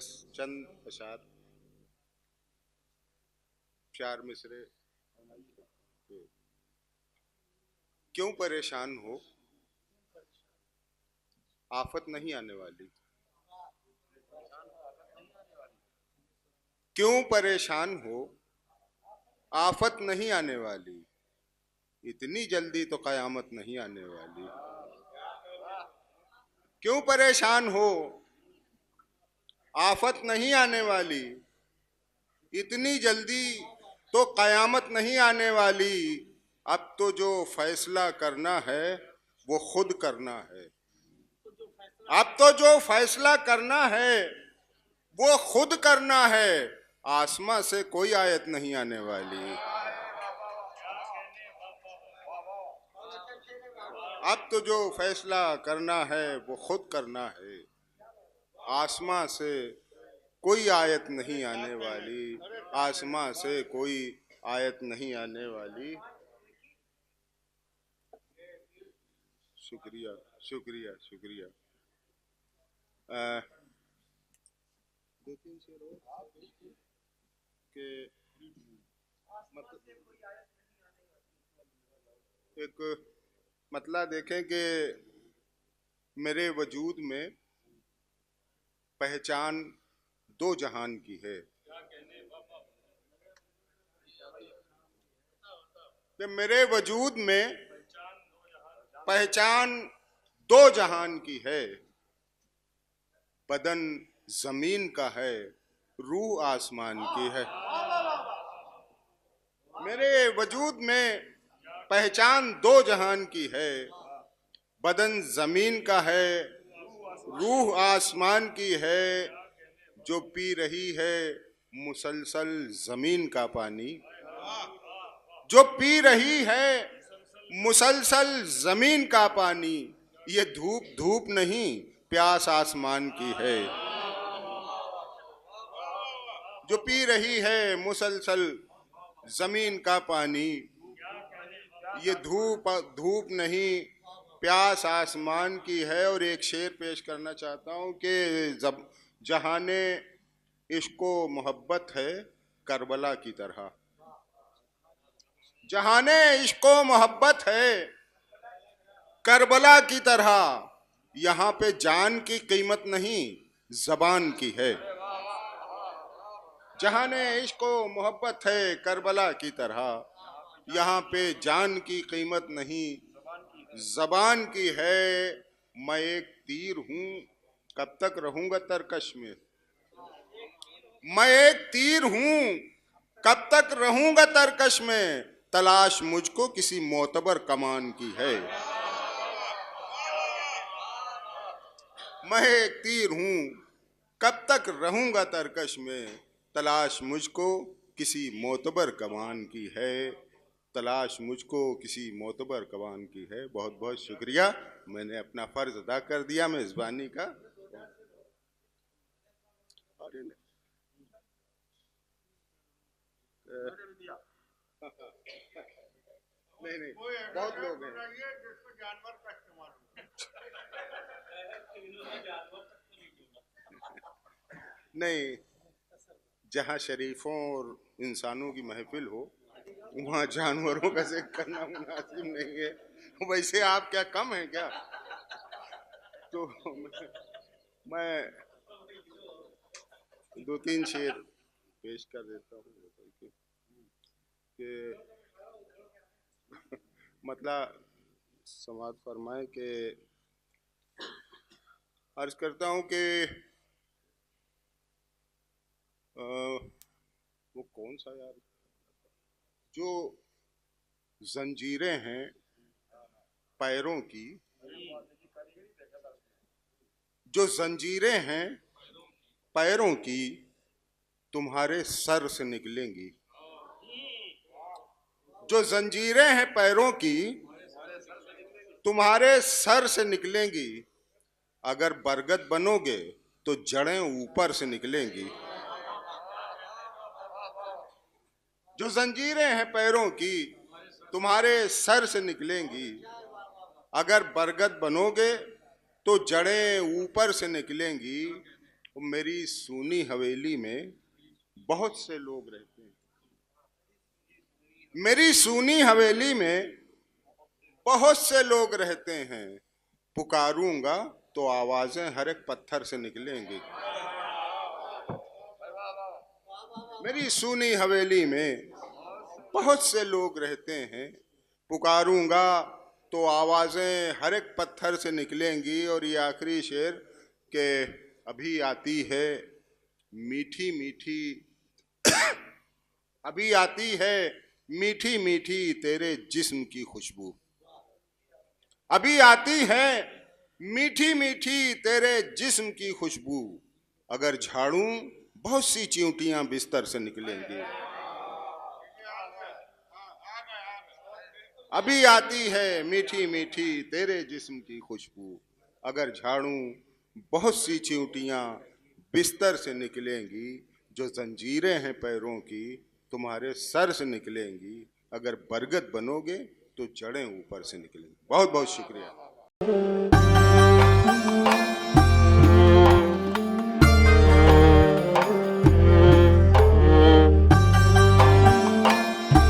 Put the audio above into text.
बस चंद अशार, चार मिसरे। क्यों परेशान हो, आफत नहीं आने वाली। क्यों परेशान हो, आफत नहीं आने वाली। इतनी जल्दी तो कयामत नहीं आने वाली। क्यों परेशान हो, आफत नहीं आने वाली। इतनी जल्दी तो कयामत नहीं आने वाली। अब तो जो फैसला करना है वो खुद करना है। अब तो जो फैसला करना है वो खुद करना है। आसमां से कोई आयत नहीं आने वाली। अब तो जो फैसला करना है वो खुद करना है। आसमां से कोई आयत नहीं आने वाली। आसमां से कोई आयत नहीं आने वाली। शुक्रिया शुक्रिया शुक्रिया। दो तीन शेर और के एक मतलब देखें कि मेरे वजूद में पहचान दो जहान की है। कि मेरे वजूद में पहचान दो जहान की है। बदन जमीन का है, रूह आसमान की है। मेरे वजूद में पहचान दो जहान की है। बदन जमीन का है, रूह आसमान की है। जो पी रही है मुसलसल जमीन का पानी। जो पी रही है मुसलसल जमीन का पानी। ये धूप धूप नहीं, प्यास आसमान की है। जो पी रही है मुसलसल जमीन का पानी। ये धूप धूप नहीं, प्यास आसमान की है। और एक शेर पेश करना चाहता हूँ कि जब जहाने इश्को मोहब्बत है करबला की तरह। जहाने इश्को मोहब्बत है करबला की तरह। यहाँ पे जान की कीमत नहीं, जबान की है। जहाने इश्को मोहब्बत है करबला की तरह। यहाँ पे जान की कीमत नहीं, जबान की है। मैं एक तीर हूं, कब तक रहूंगा तरकश में। मैं एक तीर हूं, कब तक रहूंगा तरकश में। तलाश मुझको किसी मोतबर कमान की है। मैं एक तीर हूं, कब तक रहूंगा तरकश में। तलाश मुझको किसी मोतबर कमान की है। तलाश मुझको किसी मोतबर कमान की है। बहुत बहुत शुक्रिया। मैंने अपना फर्ज अदा कर दिया मेजबानी का। नहीं नहीं, बहुत लोग हैं। नहीं, जहाँ शरीफों और इंसानों की महफिल हो वहाँ जानवरों का जिक्र करना मुनासिब नहीं है। वैसे आप क्या कम हैं क्या? तो मैं दो तीन शेर पेश कर देता हूँ कि मतलब समाज फरमाए कि अर्ज करता हूँ कि वो कौन सा यार, जो जंजीरें हैं पैरों की। जो जंजीरें हैं पैरों की तुम्हारे सर से निकलेंगी। जो जंजीरें हैं पैरों की तुम्हारे सर से निकलेंगी। अगर बरगद बनोगे तो जड़ें ऊपर से निकलेंगी। जो जंजीरें हैं पैरों की तुम्हारे सर से निकलेंगी। अगर बरगद बनोगे तो जड़ें ऊपर से निकलेंगी। मेरी सूनी हवेली में बहुत से लोग रहते हैं। मेरी सूनी हवेली में बहुत से लोग रहते हैं, पुकारूंगा तो आवाजें हर एक पत्थर से निकलेंगी। मेरी सूनी हवेली में बहुत से लोग रहते हैं, पुकारूंगा तो आवाजें हर एक पत्थर से निकलेंगी। और ये आखिरी शेर के अभी आती है मीठी मीठी अभी आती है मीठी मीठी तेरे जिस्म की खुशबू। अभी आती है मीठी मीठी तेरे जिस्म की खुशबू। अगर झाड़ूं बहुत सी चींटियां बिस्तर से निकलेंगी। अभी आती है मीठी मीठी तेरे जिस्म की खुशबू। अगर झाड़ूं बहुत सी चींटियां बिस्तर से निकलेंगी। जो जंजीरें हैं पैरों की तुम्हारे सर से निकलेंगी। अगर बरगद बनोगे तो जड़ें ऊपर से निकलेंगी। बहुत बहुत शुक्रिया।